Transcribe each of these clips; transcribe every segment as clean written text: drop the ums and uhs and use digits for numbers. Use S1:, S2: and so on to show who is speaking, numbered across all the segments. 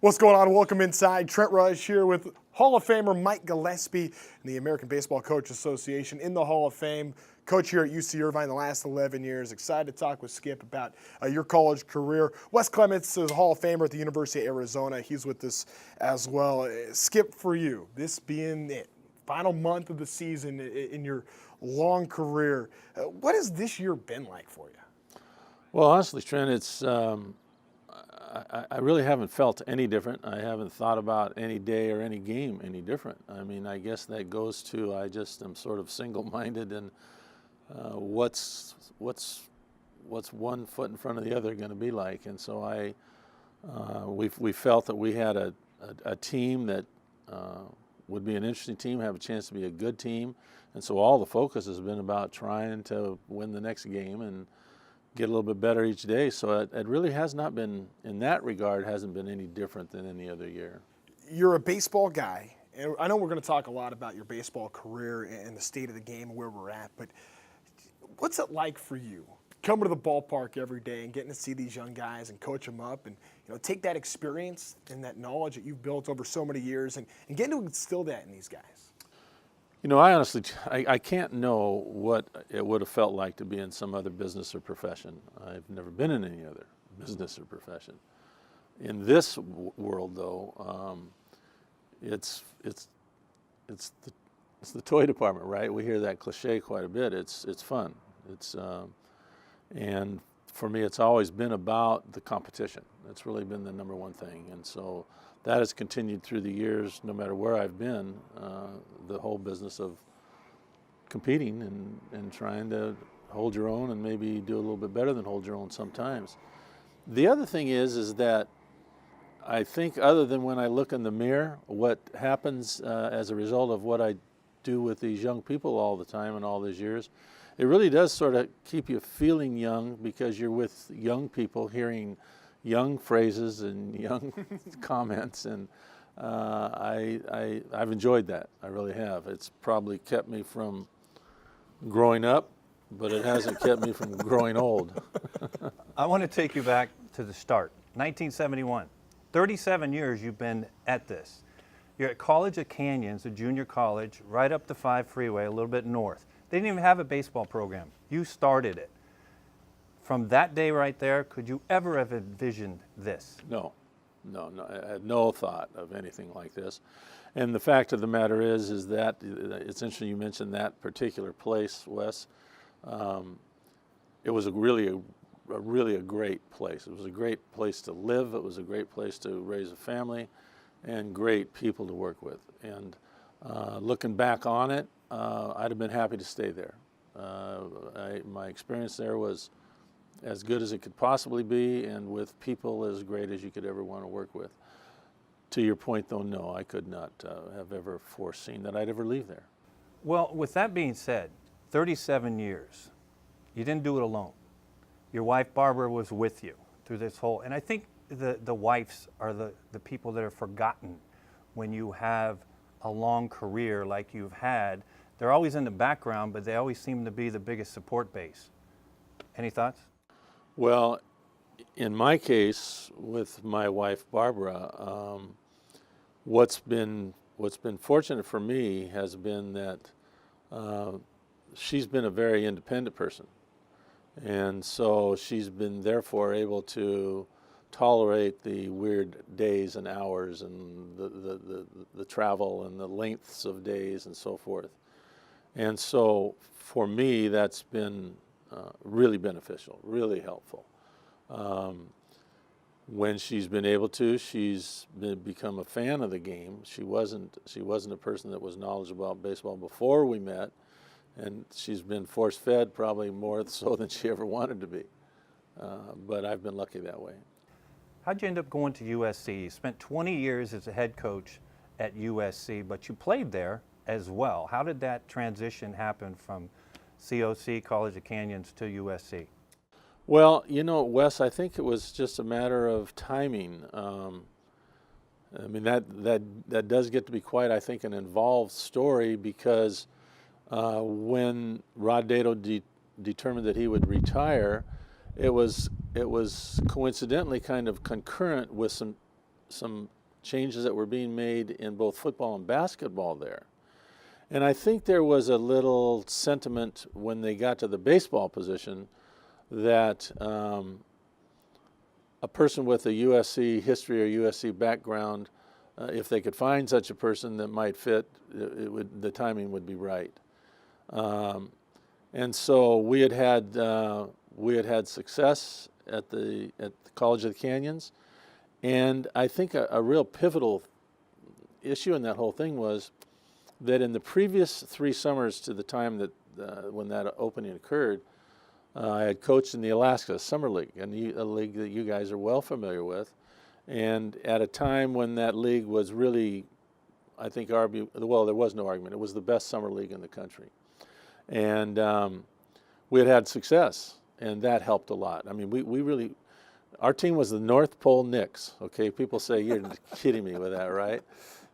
S1: What's going on? Welcome inside. Trent Rush here with Hall of Famer Mike Gillespie and the American Baseball Coach Association in the Hall of Fame. Coach here at UC Irvine the last 11 years. Excited to talk with Skip about your college career. Wes Clements is a Hall of Famer at the University of Arizona. He's with us as well. Skip, for you, this being the final month of the season in your long career, what has this year been like for you?
S2: Well, honestly, Trent, it's I really haven't felt any different. I haven't thought about any day or any game any different. I mean, I guess that goes to I just am sort of single-minded, and what's one foot in front of the other going to be like? And so we felt that we had a team that would be an interesting team, have a chance to be a good team, and so all the focus has been about trying to win the next game and get a little bit better each day. So it really has not been, in that regard, hasn't been any different than any other year.
S1: You're a baseball guy, and I know we're going to talk a lot about your baseball career and the state of the game and where we're at, but what's it like for you coming to the ballpark every day and getting to see these young guys and coach them up and take that experience and that knowledge that you've built over so many years and getting to instill that in these guys?
S2: I honestly, I can't know what it would have felt like to be in some other business or profession. I've never been in any other business or profession. In this world, though, it's the toy department, right? We hear that cliche quite a bit. It's fun. And for me, it's always been about the competition. That's really been the number one thing, and so that has continued through the years, no matter where I've been, the whole business of competing and trying to hold your own and maybe do a little bit better than hold your own sometimes. The other thing is that I think, other than when I look in the mirror, what happens as a result of what I do with these young people all the time and all these years, it really does sort of keep you feeling young, because you're with young people hearing young phrases and young comments, and I've enjoyed that. I really have. It's probably kept me from growing up, but it hasn't kept me from growing old.
S3: I want to take you back to the start, 1971. 37 years you've been at this. You're at College of Canyons, a junior college, right up the 5 freeway, a little bit north. They didn't even have a baseball program. You started it. From that day right there, could you ever have envisioned this?
S2: No. I had no thought of anything like this. And the fact of the matter is that it's interesting you mentioned that particular place, Wes. It was really a great place. It was a great place to live. It was a great place to raise a family, and great people to work with. And looking back on it, I'd have been happy to stay there. My experience there was as good as it could possibly be, and with people as great as you could ever want to work with. To your point, though, no, I could not have ever foreseen that I'd ever leave there.
S3: Well, with that being said, 37 years, you didn't do it alone. Your wife, Barbara, was with you through this whole, and I think the wives are the people that are forgotten when you have a long career like you've had. They're always in the background, but they always seem to be the biggest support base. Any thoughts?
S2: Well, in my case, with my wife Barbara, what's been fortunate for me has been that she's been a very independent person, and so she's been therefore able to tolerate the weird days and hours and the travel and the lengths of days and so forth. And so for me, that's been really beneficial, really helpful. When she's been able to, she's become a fan of the game. She wasn't a person that was knowledgeable about baseball before we met, and she's been force-fed probably more so than she ever wanted to be. But I've been lucky that way.
S3: How'd you end up going to USC? You spent 20 years as a head coach at USC, but you played there as well. How did that transition happen from COC, College of Canyons, to USC?
S2: Well, Wes, I think it was just a matter of timing. I mean, that does get to be quite, I think, an involved story, because when Rod Dato determined that he would retire, it was coincidentally kind of concurrent with some some changes that were being made in both football and basketball there. And I think there was a little sentiment when they got to the baseball position that a person with a USC history or USC background, if they could find such a person that might fit, the timing would be right. And so we had had success at the College of the Canyons, and I think a real pivotal issue in that whole thing was that in the previous 3 summers to the time that when that opening occurred, I had coached in the Alaska Summer League, a league that you guys are well familiar with, and at a time when that league was really, I think, well, there was no argument. It was the best summer league in the country, and we had success, and that helped a lot. I mean, we really, our team was the North Pole Knicks. Okay, people say you're kidding me with that, right?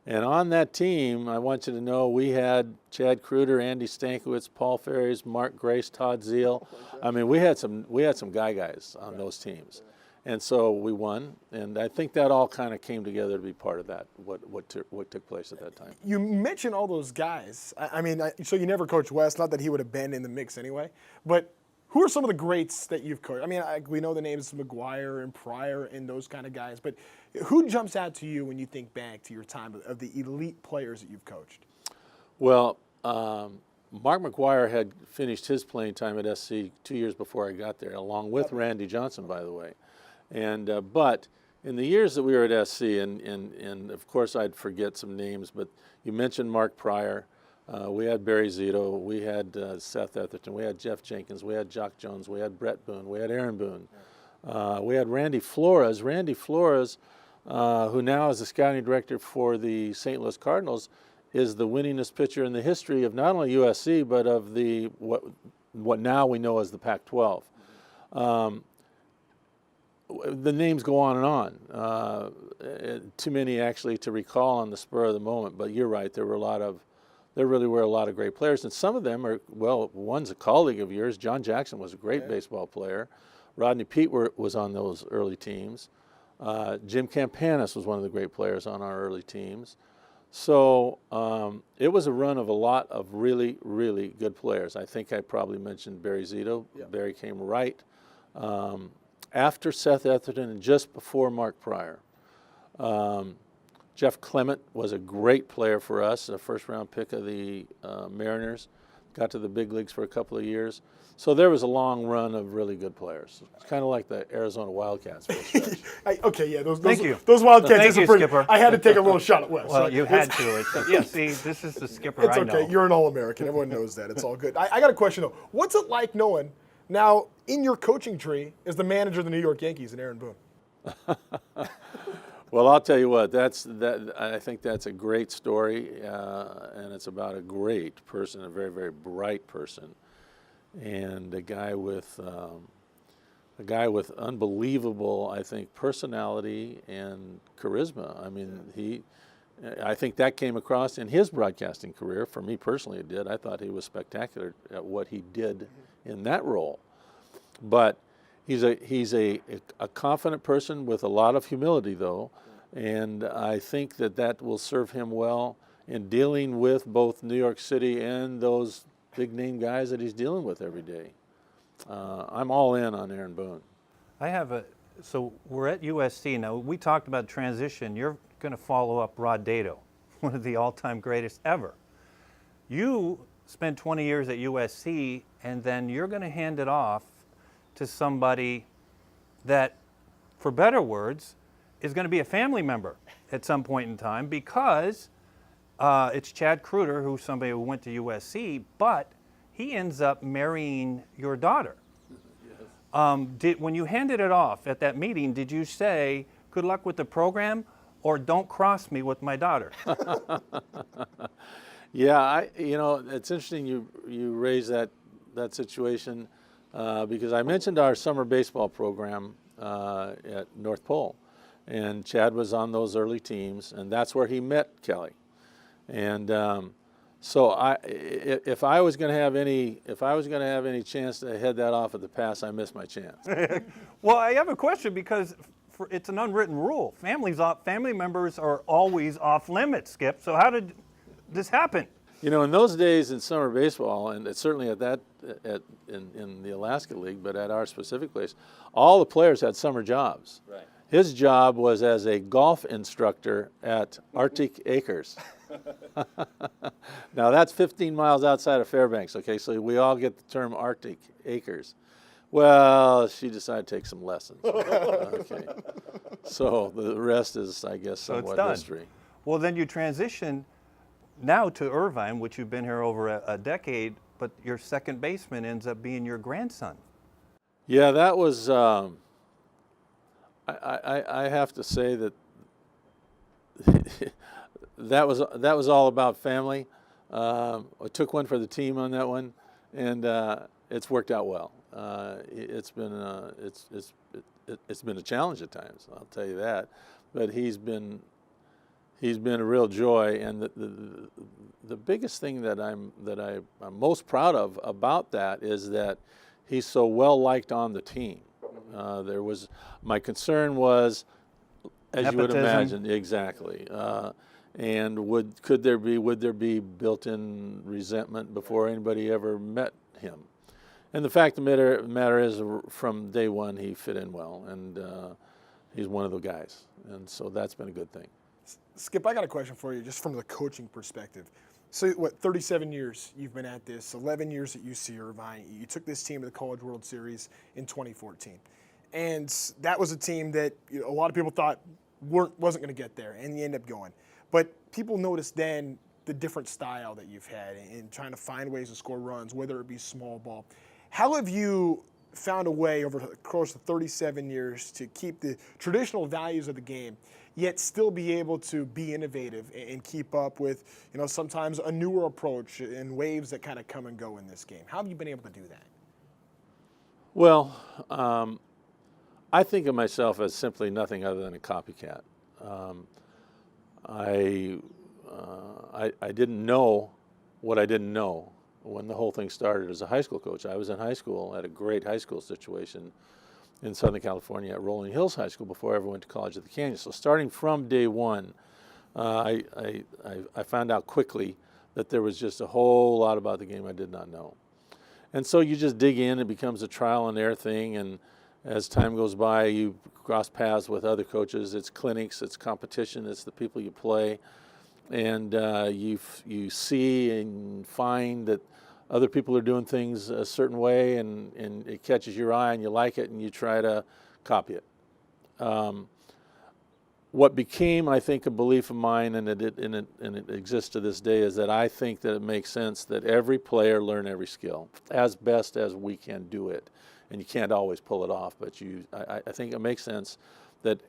S2: And on that team, I want you to know we had Chad Kruder, Andy Stankiewicz, Paul Ferries, Mark Grace, Todd Zeal. I mean, we had some guys on those teams, and so we won. And I think that all kind of came together to be part of that. What took place at that time.
S1: You mentioned all those guys. I mean, so you never coached Wes. Not that he would have been in the mix anyway, but. Who are some of the greats that you've coached? I mean, we know the names McGuire and Pryor and those kind of guys, but who jumps out to you when you think back to your time of the elite players that you've coached?
S2: Well, Mark McGuire had finished his playing time at SC 2 years before I got there, along with Randy Johnson, by the way. And but in the years that we were at SC, and of course I'd forget some names, but you mentioned Mark Pryor. We had Barry Zito, we had Seth Etherton, we had Jeff Jenkins, we had Jock Jones, we had Brett Boone, we had Aaron Boone. We had Randy Flores. Randy Flores, who now is the scouting director for the St. Louis Cardinals, is the winningest pitcher in the history of not only USC, but of the what now we know as the Pac-12. The names go on and on. Too many actually to recall on the spur of the moment, but you're right, there really were a lot of great players, and some of them are, well, one's a colleague of yours. John Jackson was a great baseball player. Rodney Peete was on those early teams. Jim Campanis was one of the great players on our early teams. So it was a run of a lot of really, really good players. I think I probably mentioned Barry Zito. Yeah. Barry came right after Seth Etherton and just before Mark Pryor. Jeff Clement was a great player for us, a first-round pick of the Mariners. Got to the big leagues for a couple of years. So there was a long run of really good players. It's kind of like the Arizona Wildcats.
S1: Okay, yeah, those Wildcats.
S3: Thank you, Skipper.
S1: I had to take a little shot at Wes.
S3: Well, you had to. Yeah, see, this is the Skipper
S1: it's
S3: I know.
S1: Okay, you're an All-American. Everyone knows that. It's all good. I got a question, though. What's it like knowing now in your coaching tree is the manager of the New York Yankees and Aaron Boone?
S2: Well, I'll tell you what. I think that's a great story, and it's about a great person, a very, very bright person, and a guy with unbelievable, I think, personality and charisma. I mean, I think that came across in his broadcasting career. For me personally, it did. I thought he was spectacular at what he did in that role, but. He's a confident person with a lot of humility, though, and I think that will serve him well in dealing with both New York City and those big-name guys that he's dealing with every day. I'm all in on Aaron Boone.
S3: So we're at USC now. We talked about transition. You're going to follow up Rod Dedeaux, one of the all-time greatest ever. You spent 20 years at USC, and then you're going to hand it off to somebody that, for better words, is going to be a family member at some point in time, because it's Chad Kruder, who's somebody who went to USC, but he ends up marrying your daughter. Yes. When you handed it off at that meeting, did you say, good luck with the program, or don't cross me with my daughter?
S2: Yeah, it's interesting you raise that situation. Because I mentioned our summer baseball program at North Pole, and Chad was on those early teams, and that's where he met Kelly. And so if I was going to have any chance to head that off at the pass, I missed my chance.
S3: Well, I have a question, because it's an unwritten rule. Family members are always off limits, Skip. So how did this happen?
S2: You know, in those days in summer baseball, and certainly in the Alaska League, but at our specific place, all the players had summer jobs.
S4: Right.
S2: His job was as a golf instructor at Arctic Acres. Now that's 15 miles outside of Fairbanks, okay, so we all get the term Arctic Acres. Well, she decided to take some lessons. Okay. So the rest is, I guess,
S3: So it's
S2: somewhat
S3: done.
S2: history.
S3: Well, then you transition now to Irvine, which you've been here over a decade, but your second baseman ends up being your grandson.
S2: Yeah, that was, I have to say that that was all about family. I took one for the team on that one, and it's worked out well. It's been a challenge at times, I'll tell you that, but he's been a real joy. And the biggest thing that I'm most proud of about that is that he's so well liked on the team. My concern was, as
S3: Nepotism.
S2: you would imagine, exactly. And would there be built-in resentment before anybody ever met him? And the fact of the matter is, from day one, he fit in well, and he's one of the guys, and so that's been a good thing.
S1: Skip, I got a question for you, just from the coaching perspective. So, 37 years you've been at this, 11 years at UC Irvine. You took this team to the College World Series in 2014. And that was a team that a lot of people thought wasn't going to get there, and you end up going. But people noticed then the different style that you've had in trying to find ways to score runs, whether it be small ball. How have you found a way over the course of 37 years to keep the traditional values of the game, yet still be able to be innovative and keep up with, sometimes a newer approach and waves that kind of come and go in this game? How have you been able to do that?
S2: Well, I think of myself as simply nothing other than a copycat. I didn't know what I didn't know when the whole thing started as a high school coach. I was in high school at a great high school situation in Southern California at Rolling Hills High School before I ever went to College of the Canyon. So starting from day one, I found out quickly that there was just a whole lot about the game I did not know. And so you just dig in, it becomes a trial and error thing, and as time goes by, you cross paths with other coaches. It's clinics, it's competition, it's the people you play. And you see and find that other people are doing things a certain way, and it catches your eye and you like it and you try to copy it. What became, I think, a belief of mine, and it exists to this day, is that I think that it makes sense that every player learn every skill as best as we can do it. And you can't always pull it off, but I think it makes sense that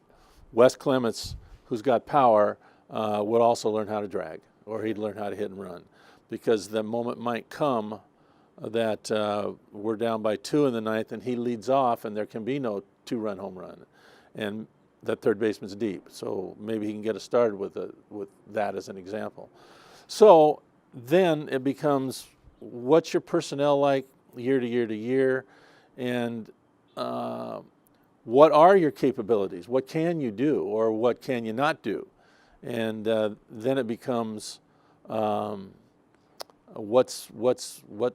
S2: Wes Clements, who's got power, would also learn how to drag, or he'd learn how to hit and run, because the moment might come that we're down by 2 in the ninth and he leads off and there can be no 2-run home run, and that third baseman's deep, so maybe he can get us started with that as an example. So then it becomes, what's your personnel like year to year to year, and what are your capabilities? What can you do, or what can you not do? And then it becomes what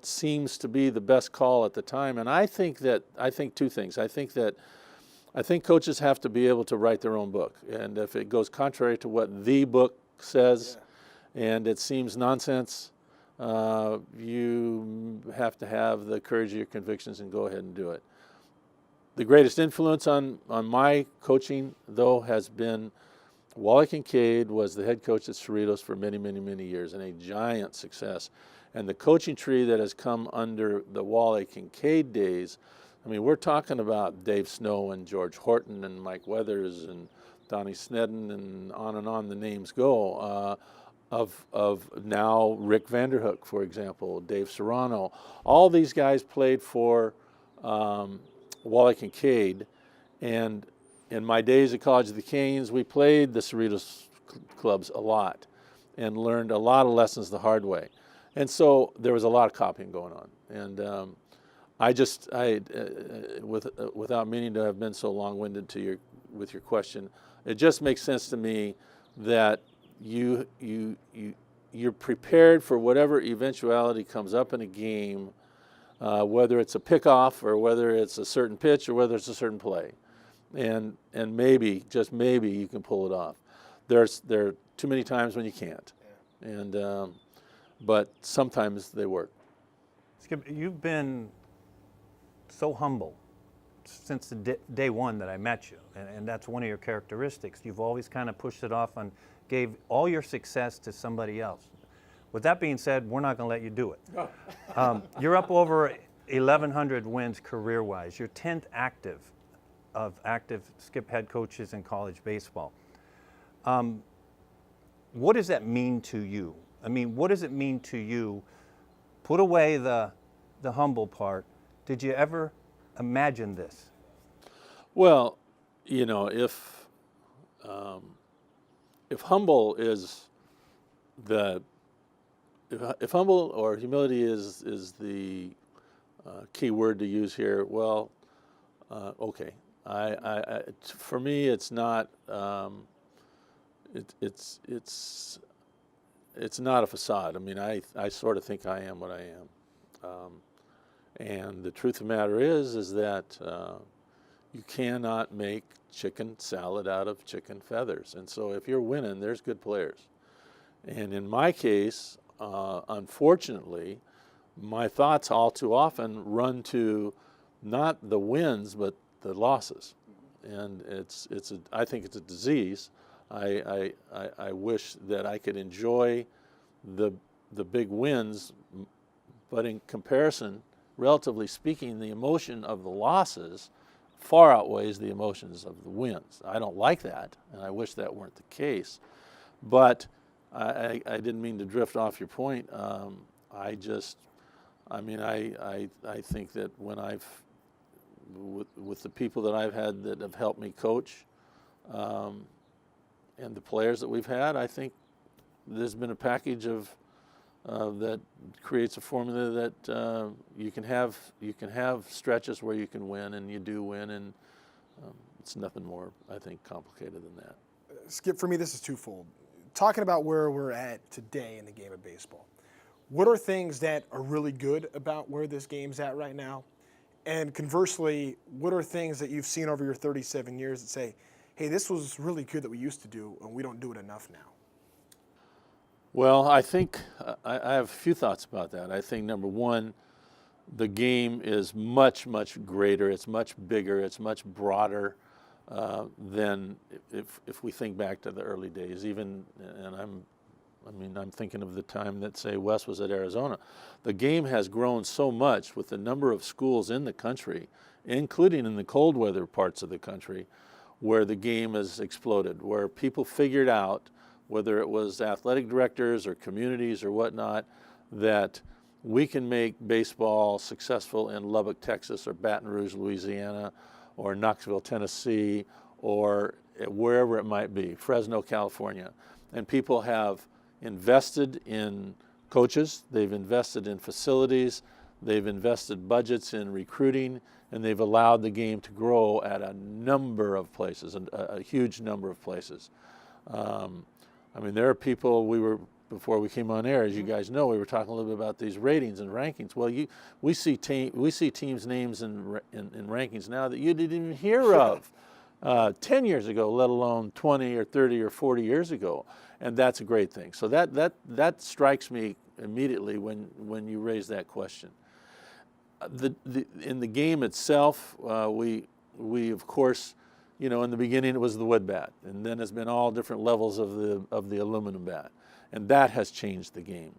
S2: seems to be the best call at the time. And I think two things. I think coaches have to be able to write their own book. And if it goes contrary to what the book says, and it seems nonsense, you have to have the courage of your convictions and go ahead and do it. The greatest influence on my coaching, though, has been Wally Kincaid. Was the head coach at Cerritos for many, many, many years, and a giant success. And the coaching tree that has come under the Wally Kincaid days, I mean, we're talking about Dave Snow and George Horton and Mike Weathers and Donnie Snedden, and on the names go. Of now Rick Vanderhook, for example, Dave Serrano. All these guys played for Wally Kincaid, and in my days at College of the Canes, we played the Cerritos clubs a lot and learned a lot of lessons the hard way. And so there was a lot of copying going on. And without meaning to have been so long-winded to with your question. It just makes sense to me that you're prepared for whatever eventuality comes up in a game, whether it's a pickoff or whether it's a certain pitch or whether it's a certain play, and maybe, just maybe, you can pull it off. There are too many times when you can't, and but sometimes they work.
S3: Skip, you've been so humble since the day one that I met you, and that's one of your characteristics. You've always kind of pushed it off and gave all your success to somebody else. With that being said, we're not going to let you do it. You're up over 1,100 wins career-wise. You're 10th active of active Skip head coaches in college baseball. What does that mean to you? I mean, what does it mean to you? Put away the humble part. Did you ever imagine this?
S2: Well, you know, if humble is if humble or humility is the key word to use here, well, okay. For me, it's not. It's not a facade. I mean, I sort of think I am what I am, and the truth of the matter is that you cannot make chicken salad out of chicken feathers. And so, if you're winning, there's good players. And in my case, unfortunately, my thoughts all too often run to not the wins but the losses, and I think it's a disease. I wish that I could enjoy the big wins, but in comparison, relatively speaking, the emotion of the losses far outweighs the emotions of the wins. I don't like that, and I wish that weren't the case. But I didn't mean to drift off your point. I think that when with the people that I've had that have helped me coach, and the players that we've had, I think there's been a package of that creates a formula that you can have stretches where you can win, and you do win, and it's nothing more, I think, complicated than that.
S1: Skip, for me, this is twofold. Talking about where we're at today in the game of baseball, what are things that are really good about where this game's at right now? And conversely, what are things that you've seen over your 37 years that say, hey, this was really good that we used to do, and we don't do it enough now?
S2: Well, I think I have a few thoughts about that. I think, number one, the game is much, much greater. It's much bigger. It's much broader than if we think back to the early days. Even, and I'm thinking of the time that, say, Wes was at Arizona. The game has grown so much with the number of schools in the country, including in the cold weather parts of the country, where the game has exploded, where people figured out, whether it was athletic directors or communities or whatnot, that we can make baseball successful in Lubbock, Texas, or Baton Rouge, Louisiana, or Knoxville, Tennessee, or wherever it might be, Fresno, California. And people have invested in coaches, they've invested in facilities, they've invested budgets in recruiting, and they've allowed the game to grow at a number of places, a huge number of places. I mean, there are people, before we came on air, as you guys know, we were talking a little bit about these ratings and rankings. Well, we see teams' names in rankings now that you didn't even hear of 10 years ago, let alone 20 or 30 or 40 years ago, and that's a great thing. So that strikes me immediately when you raise that question. In the game itself, we of course, you know, in the beginning it was the wood bat, and then it's been all different levels of the aluminum bat, and that has changed the game.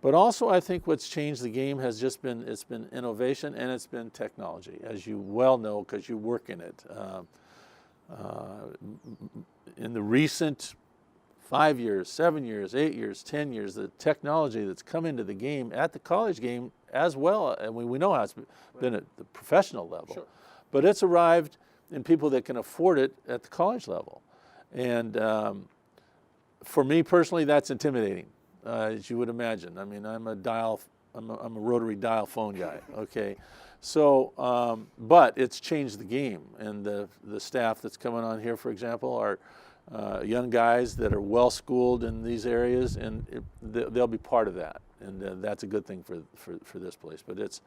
S2: But also, I think what's changed the game has just been innovation, and it's been technology, as you well know because you work in it. In the recent 5 years, 7 years, 8 years, 10 years, the technology that's come into the game at the college game as well, and we know how it's been at the professional level, sure, but it's arrived in people that can afford it at the college level. And for me personally, that's intimidating, as you would imagine. I mean, I'm a rotary dial phone guy, okay? So, but it's changed the game, and the staff that's coming on here, for example, are young guys that are well schooled in these areas, and they'll be part of that, and that's a good thing for this place. But it's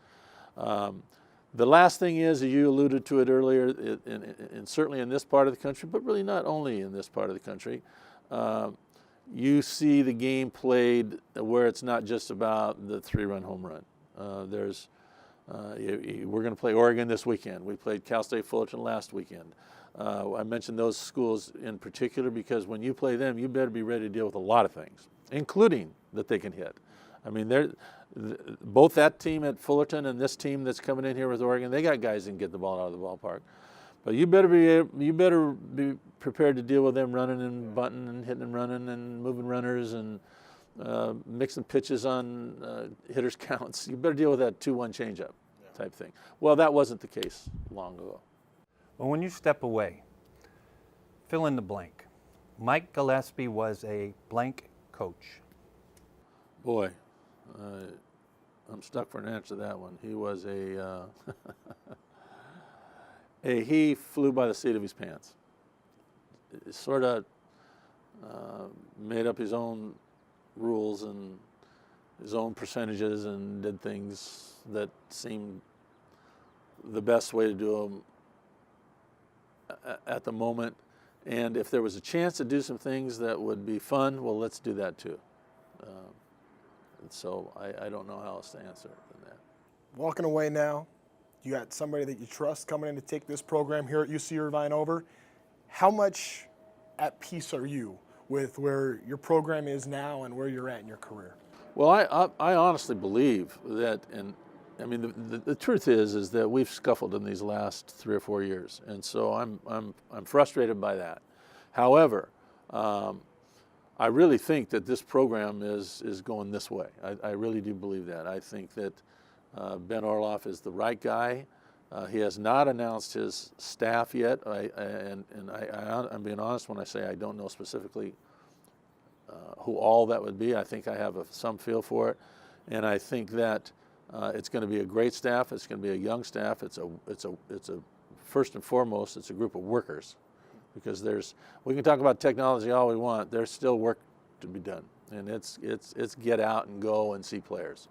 S2: the last thing is, you alluded to it earlier, and certainly in this part of the country, but really not only in this part of the country. You see the game played where it's not just about the 3-run home run. We're going to play Oregon this weekend. We played Cal State Fullerton last weekend. I mentioned those schools in particular because when you play them, you better be ready to deal with a lot of things, including that they can hit. I mean, both that team at Fullerton and this team that's coming in here with Oregon, they got guys that can get the ball out of the ballpark. But you better be prepared to deal with them running and bunting and hitting and running and moving runners and mixing pitches on hitters' counts. You better deal with that 2-1 changeup type thing. Well, that wasn't the case long ago.
S3: Well, when you step away, fill in the blank. Mike Gillespie was a blank coach.
S2: Boy, I'm stuck for an answer to that one. He was he flew by the seat of his pants. Sort of made up his own rules and his own percentages and did things that seemed the best way to do them at the moment. And if there was a chance to do some things that would be fun, well, let's do that too. And so I don't know how else to answer it than that.
S1: Walking away now, you got somebody that you trust coming in to take this program here at UC Irvine over. How much at peace are you with where your program is now and where you're at in your career?
S2: Well, I honestly believe that, and I mean the truth is that we've scuffled in these last 3 or 4 years, and so I'm frustrated by that. However, I really think that this program is going this way. I really do believe that. I think that Ben Orloff is the right guy. He has not announced his staff yet, I'm being honest when I say I don't know specifically who all that would be. I think I have some feel for it, and I think that it's going to be a great staff. It's going to be a young staff. It's a first and foremost, it's a group of workers, because we can talk about technology all we want. There's still work to be done, and it's get out and go and see players,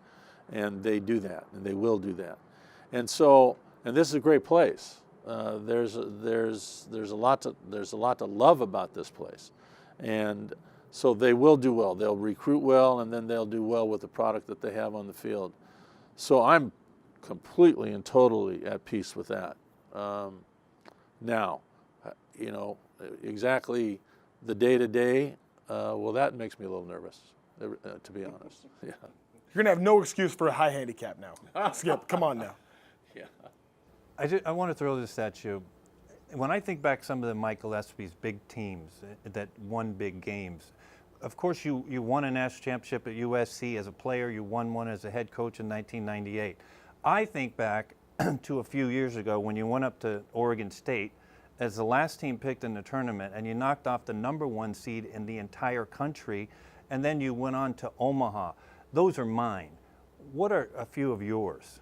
S2: and they do that, and they will do that, and this is a great place. There's a lot to love about this place, and so they will do well. They'll recruit well, and then they'll do well with the product that they have on the field. So I'm completely and totally at peace with that. Now, exactly the day-to-day, well, that makes me a little nervous, to be honest. Yeah.
S1: You're going to have no excuse for a high handicap now. Skip, come on now.
S2: Yeah.
S3: I want to throw this at you. When I think back some of the Mike Gillespie's big teams that won big games, of course you won a national championship at USC as a player, you won one as a head coach in 1998. I think back to a few years ago when you went up to Oregon State as the last team picked in the tournament, and you knocked off the #1 seed in the entire country, and then you went on to Omaha. Those are mine. What are a few of yours?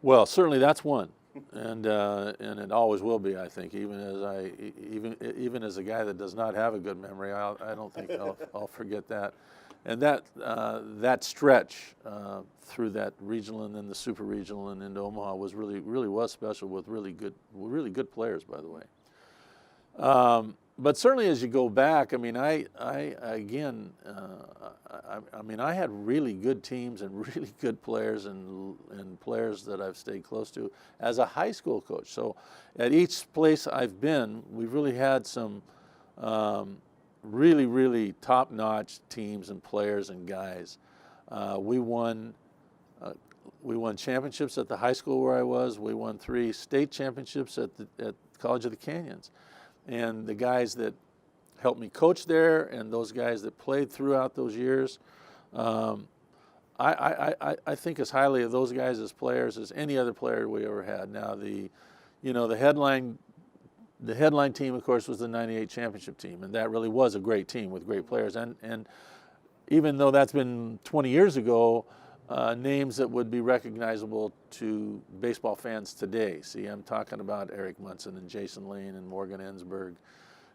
S2: Well, certainly that's one, and it always will be. I think even as a guy that does not have a good memory, I don't think I'll forget that. And that stretch through that regional and then the super regional and into Omaha was really was special with really good players, by the way. But certainly as you go back, I mean, I had really good teams and really good players and players that I've stayed close to as a high school coach. So at each place I've been, we've really had some really top-notch teams and players and guys. We won championships at the high school where I was. We won 3 state championships at College of the Canyons. And the guys that helped me coach there and those guys that played throughout those years, I think as highly of those guys as players as any other player we ever had. Now the headline team, of course, was the '98 championship team, and that really was a great team with great players. And even though that's been 20 years ago, names that would be recognizable to baseball fans today. See, I'm talking about Eric Munson and Jason Lane and Morgan Ensberg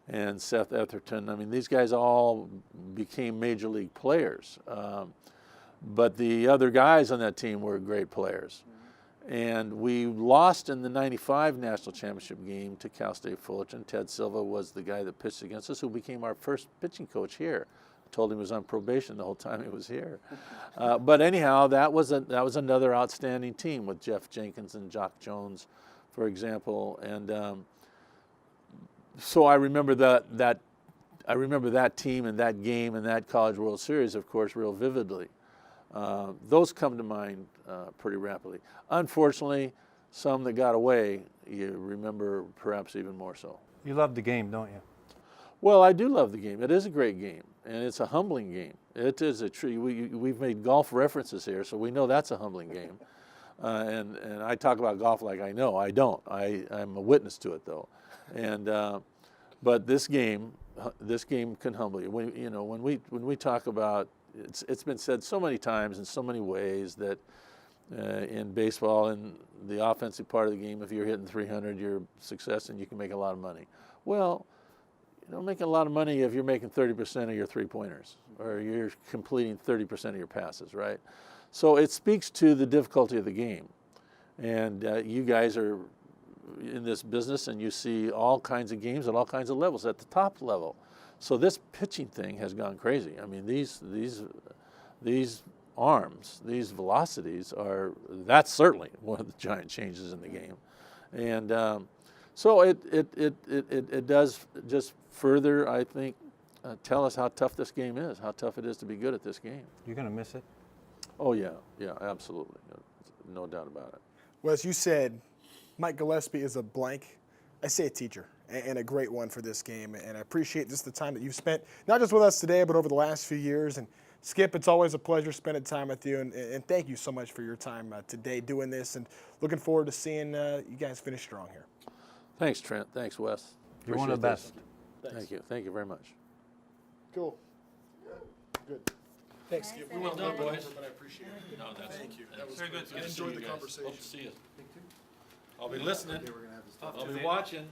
S2: and Seth Etherton. I mean, these guys all became major league players. But the other guys on that team were great players. And we lost in the '95 national championship game to Cal State Fullerton. Ted Silva was the guy that pitched against us, who became our first pitching coach here. I told him he was on probation the whole time he was here. But anyhow, that was another outstanding team with Jeff Jenkins and Jock Jones, for example. And so I remember that team and that game and that College World Series, of course, real vividly. Those come to mind pretty rapidly. Unfortunately, some that got away, you remember perhaps even more so.
S3: You love the game, don't you?
S2: Well, I do love the game. It is a great game, and it's a humbling game. It is a tree. We've made golf references here, so we know that's a humbling game. And I talk about golf like I know. I don't. I'm a witness to it, though. And but this game can humble you. When we talk about, it's been said so many times in so many ways that in baseball, in the offensive part of the game, if you're hitting 300, you're a success and you can make a lot of money. Well, you don't make a lot of money if you're making 30% of your three-pointers or you're completing 30% of your passes, right? So it speaks to the difficulty of the game. And you guys are in this business and you see all kinds of games at all kinds of levels, at the top level. So this pitching thing has gone crazy. I mean, these arms, these velocities that's certainly one of the giant changes in the game. And so it does just further, I think, tell us how tough this game is, how tough it is to be good at this game.
S3: You're going to miss it?
S2: Oh, yeah, absolutely. No doubt about it.
S1: Wes, you said Mike Gillespie is a blank. I say a teacher, and a great one for this game. And I appreciate just the time that you've spent, not just with us today, but over the last few years. And Skip, it's always a pleasure spending time with you. And thank you so much for your time today doing this. And looking forward to seeing you guys finish strong here.
S2: Thanks, Trent. Thanks, Wes.
S3: You're one of the best.
S2: Thank you. Thank you very much.
S1: Cool. Good. Thanks, Skip.
S2: Well done, boys.
S1: But I appreciate it.
S2: No,
S1: Thank you. That was
S2: very
S1: great.
S2: good.
S1: I enjoyed the conversation.
S2: Hope to see you. I'll be listening. I'll be watching.